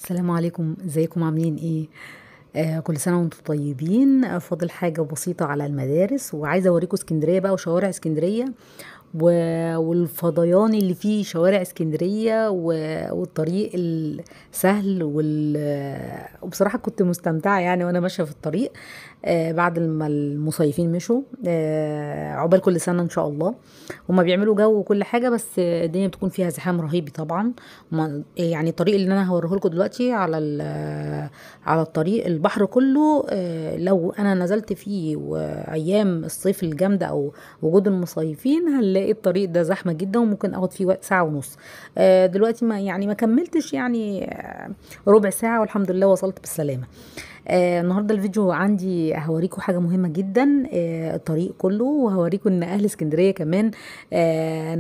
السلام عليكم، ازيكم عاملين ايه؟ كل سنة وانتم طيبين. فاضل حاجة بسيطة على المدارس، وعايزة اوريكم اسكندرية بقى وشوارع اسكندرية والفضيان اللي فيه شوارع اسكندرية والطريق السهل وبصراحة كنت مستمتعة يعني وانا ماشية في الطريق. بعد ما المصيفين مشوا، عقبال كل سنة ان شاء الله. هما بيعملوا جو وكل حاجة، بس الدنيا بتكون فيها زحام رهيب طبعا. يعني الطريق اللي انا هوريه لكم دلوقتي على الطريق البحر كله. لو انا نزلت فيه وايام الصيف الجامدة او وجود المصيفين، هنلاقي الطريق ده زحمة جدا وممكن اخد فيه وقت ساعة ونص. دلوقتي ما كملتش يعني ربع ساعة، والحمد لله وصلت بالسلامة. النهارده الفيديو عندي هوريكم حاجة مهمة جدا، الطريق كله، وهوريكم ان اهل اسكندرية كمان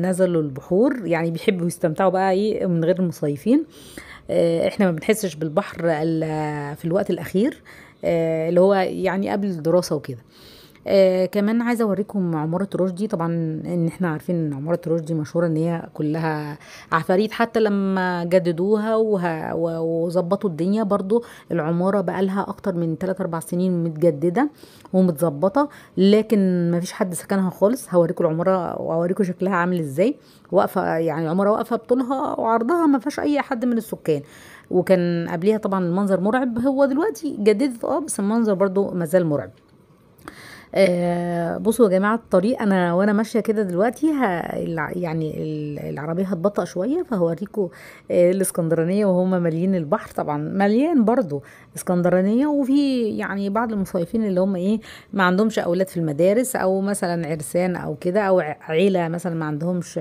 نزلوا البحور، يعني بيحبوا يستمتعوا بقى ايه من غير المصيفين. احنا ما بنحسش بالبحر الا في الوقت الاخير، اللي هو يعني قبل الدراسة وكده. كمان عايزه اوريكم عماره رشدي. طبعا ان احنا عارفين ان عماره رشدي مشهوره ان هي كلها عفاريت، حتى لما جددوها وظبطوا الدنيا برضو. العماره بقى لها اكتر من 3 4 سنين متجدده ومتظبطه، لكن ما فيش حد سكنها خالص. هوريكم العماره واوريكم شكلها عامل ازاي. واقفه يعني العماره واقفه بطولها وعرضها، ما فيهاش اي حد من السكان. وكان قبليها طبعا المنظر مرعب. هو دلوقتي جددت بس المنظر برضو مازال مرعب. بصوا يا جماعة، الطريق أنا وأنا ماشية كده دلوقتي يعني العربية هتبطأ شوية، فهوريكم الإسكندرانية وهم مالين البحر. طبعا مليان برضو اسكندرانية، وفي يعني بعض المصيفين اللي هم إيه ما عندهمش أولاد في المدارس، أو مثلا عرسان أو كده، أو عيلة مثلا ما عندهمش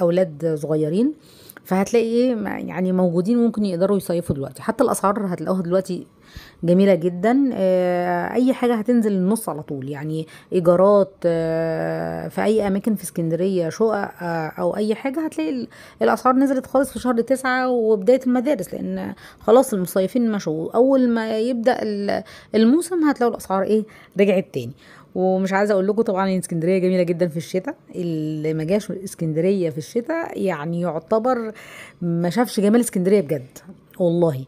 أولاد صغيرين. فهتلاقي ايه يعني موجودين، ممكن يقدروا يصيفوا دلوقتي. حتى الاسعار هتلاقوها دلوقتي جميلة جدا. اي حاجة هتنزل النص على طول، يعني ايجارات في اي اماكن في اسكندرية، شقق او اي حاجة، هتلاقي الاسعار نزلت خالص في شهر 9 وبداية المدارس، لان خلاص المصيفين مشوا. اول ما يبدأ الموسم هتلاقوا الاسعار ايه رجعت تاني. ومش عايزه اقول لكم طبعا ان اسكندريه جميله جدا في الشتاء. اللي ما جاش اسكندريه في الشتاء يعني يعتبر ما شافش جمال اسكندريه بجد والله.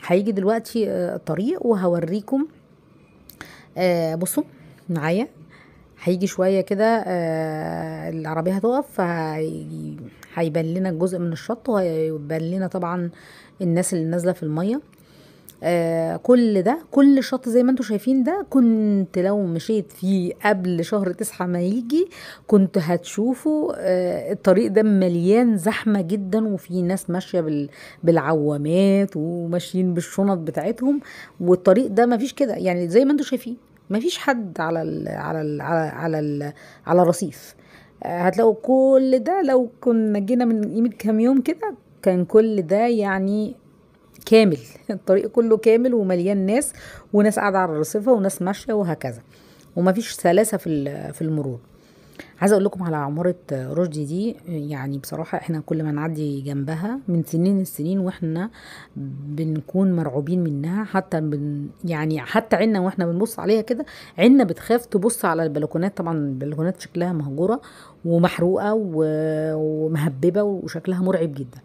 هيجي دلوقتي طريق وهوريكم. بصوا معايا، هيجي شويه كده، العربيه هتقف، هيبان لنا جزء من الشط، وهيبان لنا طبعا الناس اللي نازله في الميه. كل ده، كل شط زي ما انتم شايفين ده، كنت لو مشيت فيه قبل شهر 9 ما يجي كنت هتشوفوا الطريق ده مليان زحمة جدا، وفي ناس ماشية بالعوامات وماشيين بالشنط بتاعتهم. والطريق ده ما فيش كده، يعني زي ما انتم شايفين ما فيش حد على الرصيف. هتلاقوا كل ده لو كنا جينا من قيمة كام يوم كده كان كل ده يعني كامل. الطريق كله كامل ومليان ناس، وناس قاعدة على الرصيفة وناس ماشية وهكذا، ومفيش سلاسة في المرور. عايزة اقول لكم على عمارة رشدي دي، يعني بصراحة احنا كل ما نعدي جنبها من سنين السنين واحنا بنكون مرعوبين منها. حتى يعني حتى عنا واحنا بنبص عليها كده، عنا بتخاف تبص على البلكونات. طبعا البلكونات شكلها مهجورة ومحروقة ومهببة وشكلها مرعب جدا.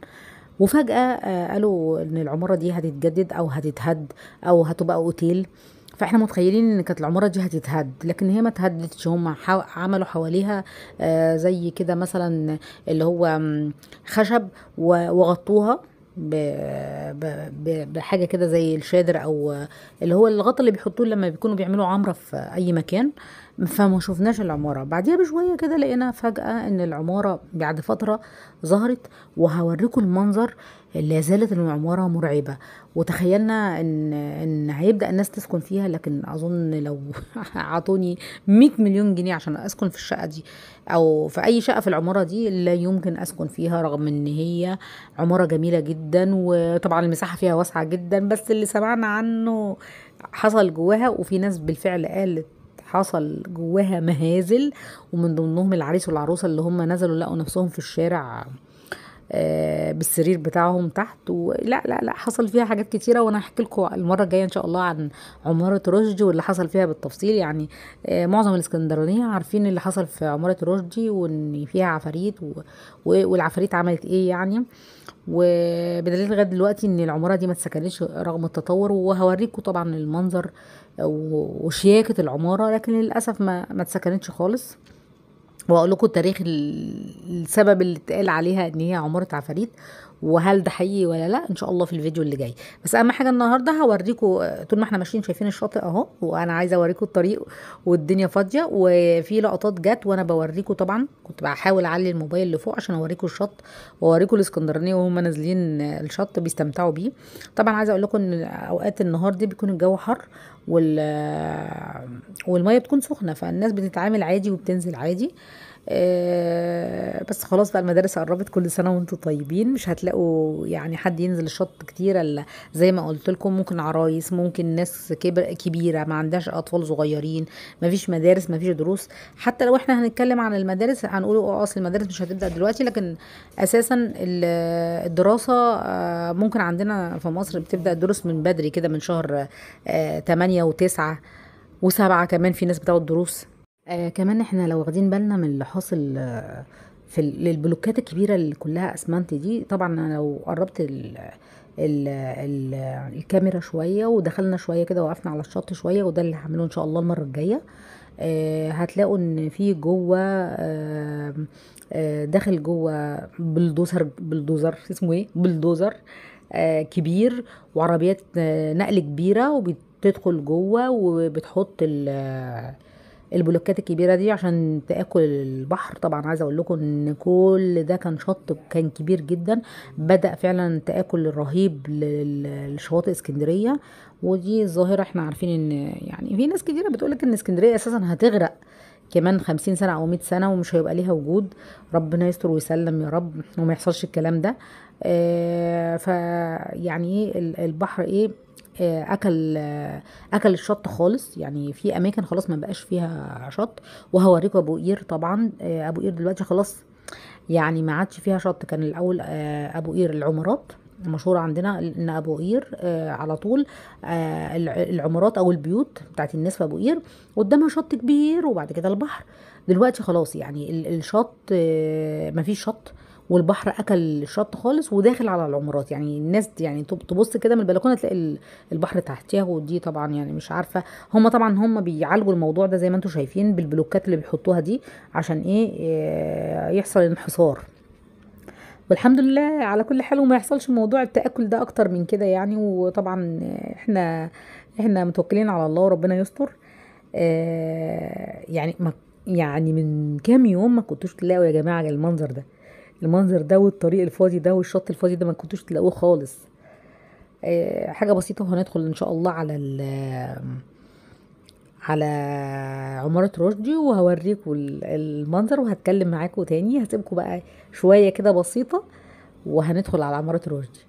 وفجأة قالوا ان العمارة دي هتتجدد او هتتهد او هتبقى اوتيل. فاحنا متخيلين ان كانت العمارة دي هتتهد، لكن هي ما اتهدتش. هم عملوا حواليها زي كده مثلا اللي هو خشب، وغطوها بحاجة كده زي الشادر، او اللي هو الغطا اللي بيحطوه لما بيكونوا بيعملوا عمرة في اي مكان. فما شفناش العمارة. بعديها بشوية كده لقينا فجأة ان العمارة بعد فترة ظهرت. وهوريكم المنظر. لا زالت العمارة مرعبة، وتخيلنا ان هيبدأ الناس تسكن فيها، لكن اظن لو عطوني 100 مليون جنيه عشان اسكن في الشقة دي او في اي شقة في العمارة دي، لا يمكن اسكن فيها، رغم ان هي عمارة جميلة جدا. وطبعا المساحة فيها واسعة جدا، بس اللي سمعنا عنه حصل جواها، وفي ناس بالفعل قالت حصل جواها مهازل. ومن ضمنهم العريس والعروسة اللي هم نزلوا لقوا نفسهم في الشارع بالسرير بتاعهم تحت. لا لا لا، حصل فيها حاجات كتيرة، وانا هحكي لكم المرة الجاية ان شاء الله عن عمارة رشدي واللي حصل فيها بالتفصيل. يعني معظم الاسكندرانية عارفين اللي حصل في عمارة رشدي، وان فيها عفاريت والعفاريت عملت ايه يعني. وبدليل لغايه دلوقتي ان العماره دي ما اتسكنتش رغم التطور، وهوريكم طبعا المنظر وشياكه العماره، لكن للاسف ما اتسكنتش خالص. واقول لكم تاريخ السبب اللي اتقال عليها ان هي عمارة عفاريت، وهل ده حقيقي ولا لا ان شاء الله في الفيديو اللي جاي. بس اهم حاجه النهارده هوريكم، طول ما احنا ماشيين شايفين الشاطئ اهو، وانا عايزه اوريكم الطريق والدنيا فاضيه، وفي لقطات جت وانا بوريكم. طبعا كنت بحاول اعلي الموبايل لفوق عشان اوريكم الشط واوريكم الاسكندرانيه وهم نازلين الشط بيستمتعوا بيه. طبعا عايزه اقول لكم ان اوقات النهار دي بيكون الجو حر والميه بتكون سخنه، فالناس بتتعامل عادي وبتنزل عادي. بس خلاص بقى المدارس قربت، كل سنة وانتم طيبين. مش هتلاقوا يعني حد ينزل الشط كتير الا زي ما قلت لكم، ممكن عرايس، ممكن ناس كبيرة ما عندهاش اطفال صغيرين. ما فيش مدارس، ما فيش دروس. حتى لو احنا هنتكلم عن المدارس هنقول اصل المدارس مش هتبدأ دلوقتي، لكن اساسا الدراسة ممكن عندنا في مصر بتبدأ الدروس من بدري كده، من شهر 8 و9 و7 كمان في ناس بتاخد دروس. كمان احنا لو واخدين بالنا من اللي حاصل في البلوكات الكبيرة اللي كلها اسمنت دي. طبعا انا لو قربت ال الكاميرا شوية ودخلنا شوية كده، وقفنا على الشط شوية، وده اللي هعمله ان شاء الله المرة الجاية. هتلاقوا ان في جوه داخل جوه بلدوزر اسمه ايه، بلدوزر كبير، وعربيات نقل كبيرة، وبتدخل جوه وبتحط البلوكات الكبيره دي عشان تاكل البحر. طبعا عايزه اقول لكم ان كل ده كان شط كان كبير جدا، بدأ فعلا تاكل الرهيب لشواطئ اسكندريه. ودي ظاهره احنا عارفين ان يعني في ناس كتيره بتقولك ان اسكندريه اساسا هتغرق كمان 50 سنة أو 100 سنة ومش هيبقى ليها وجود. ربنا يستر ويسلم يا رب وما يحصلش الكلام ده. فيعني ايه البحر ايه، اكل الشط خالص. يعني في اماكن خلاص ما بقاش فيها شط. وهوريكم ابو قير. طبعا ابو قير دلوقتي خلاص يعني ما عادش فيها شط. كان الاول ابو قير العمارات مشهورة عندنا ان ابو قير على طول العمارات او البيوت بتاعت الناس في ابو قير قدامها شط كبير وبعد كده البحر. دلوقتي خلاص يعني الشط مفيش شط، والبحر اكل الشط خالص وداخل على العمارات. يعني الناس يعني تبص كده من البلكونه تلاقي البحر تحتها. ودي طبعا يعني مش عارفه، هم بيعالجوا الموضوع ده زي ما انتم شايفين بالبلوكات اللي بيحطوها دي عشان ايه يحصل انحصار. والحمد لله على كل حال، وما يحصلش موضوع التآكل ده اكتر من كده يعني. وطبعا احنا متوكلين على الله وربنا يستر. يعني ما يعني من كام يوم ما كنتوش تلاقوا يا جماعة المنظر ده والطريق الفاضي ده والشط الفاضي ده ما كنتوش تلاقوه خالص. حاجة بسيطة وهندخل ان شاء الله على عمارة رشدي، وهوريكم المنظر وهتكلم معاكم تاني. هسيبكم بقى شوية كده بسيطة وهندخل على عمارة رشدي.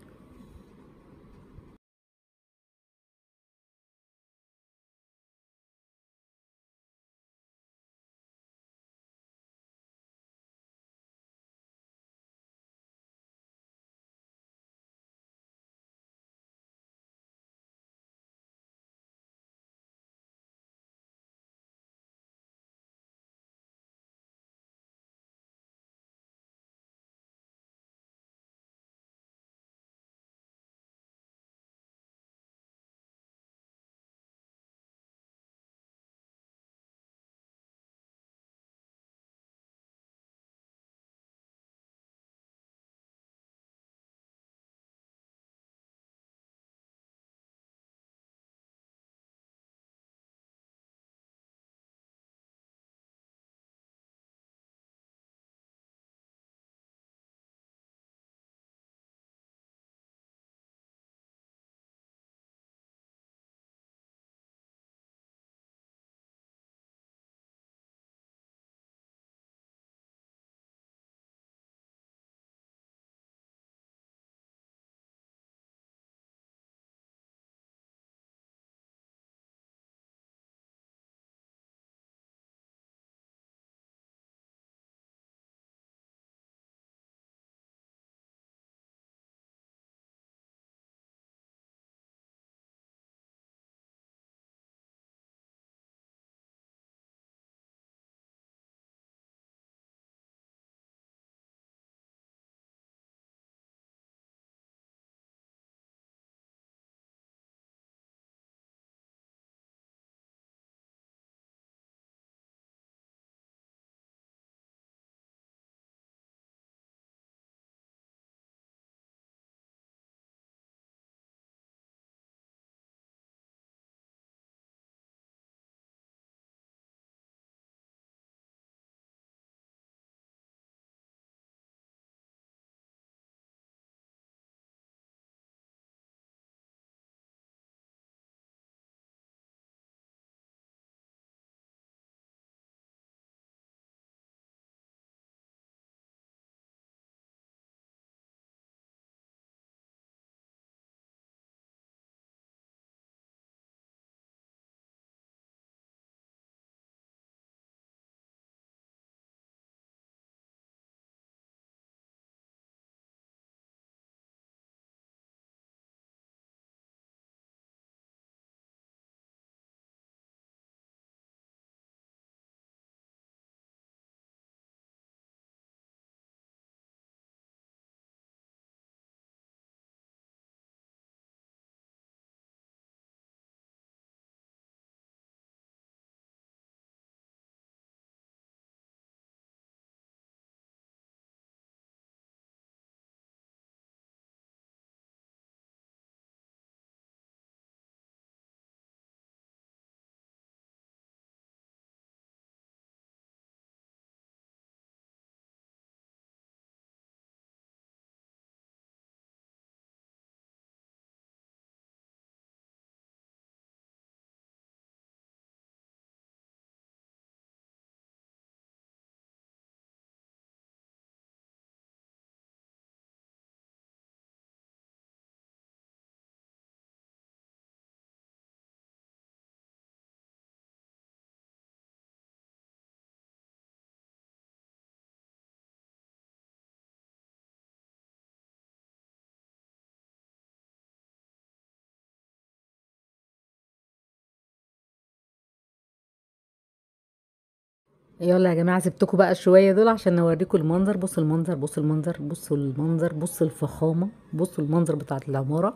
يلا يا جماعة، سبتكم بقى شوية دول عشان اوريكم المنظر. بصوا المنظر، بصوا المنظر، بصوا المنظر، بصوا الفخامة، بصوا المنظر بتاعت العمارة.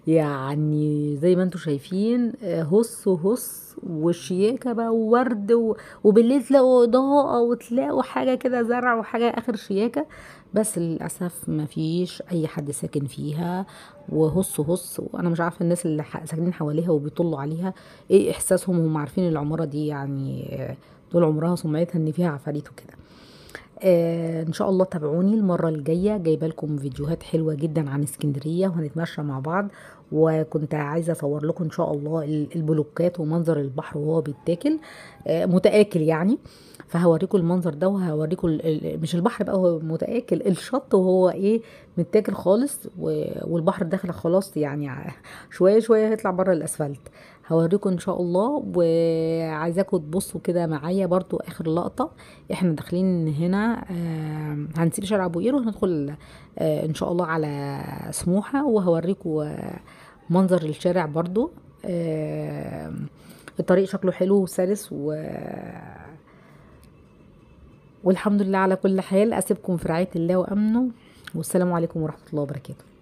يعني زي ما انتوا شايفين، هص وهص وشياكة بقى وورد وبالليل تلاقوا إضاءة وتلاقوا حاجة كده زرع وحاجة آخر شياكة. بس للأسف ما فيش أي حد ساكن فيها، وهص وهص. وأنا مش عارفة الناس اللي ساكنين حواليها وبيطلوا عليها ايه إحساسهم وهم عارفين العمارة دي يعني طول عمرها سمعتها ان فيها عفاريت وكده. ان شاء الله تابعوني المره الجايه، جايبه لكم فيديوهات حلوه جدا عن اسكندريه وهنتمشى مع بعض. وكنت عايزه اصور لكم ان شاء الله البلوكات ومنظر البحر وهو بيتاكل، متاكل يعني. فهوريكم المنظر ده، وهوريكم مش البحر بقى هو متاكل، الشط وهو ايه، متاكل خالص والبحر داخل خلاص يعني شويه شويه هيطلع بره الاسفلت. هوريكم ان شاء الله، وعايزاكم تبصوا كده معايا برضو اخر لقطة. احنا داخلين هنا، هنسيب شارع ابو قير وهندخل ان شاء الله على سموحة، وهوريكم منظر الشارع برضو. آه، الطريق شكله حلو وسلس والحمد لله على كل حال. اسيبكم في رعاية الله وامنه، والسلام عليكم ورحمة الله وبركاته.